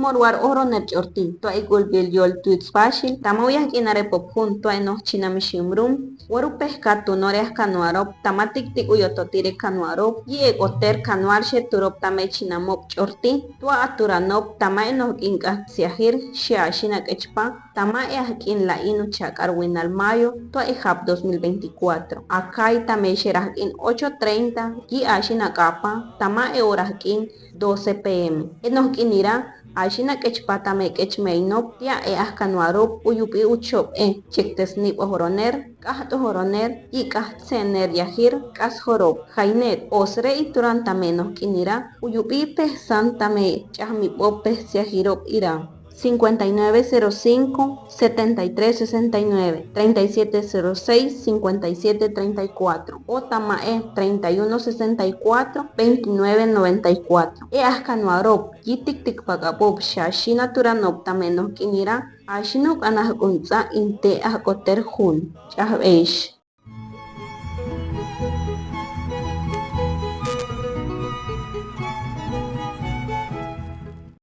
morwar oroner ch'orti to igulbil yol tuits fácil tamoyas inare popjun to eno chinamishimrum waru pescatu noreas canuarop tamatik tik uyototire canuarop y egoter canuar sheturop tame chinamop ch'orti to aturanop tama eno inka siahir shiashina kechpa tama in la inu chakar winal mayo to ejap 2024 acá tame sheraj in 8:30 y ashina kapa tama horas in 12 pm enos inira ashina kechpatame kechmeinop tia canuarop uyupi uchop chektes horoner kahto horoner y sener yahir kas horop jainet osre ituran tamenos kinira uyupi pesan tame chahmi pope siahirop ira 5905 7369 3706 5734 o tamae 3164 2994 canuarop yitik tik pagapop shashina turanop tamenos kinira ashinok anahkunza inte ahkoter jun chahbesh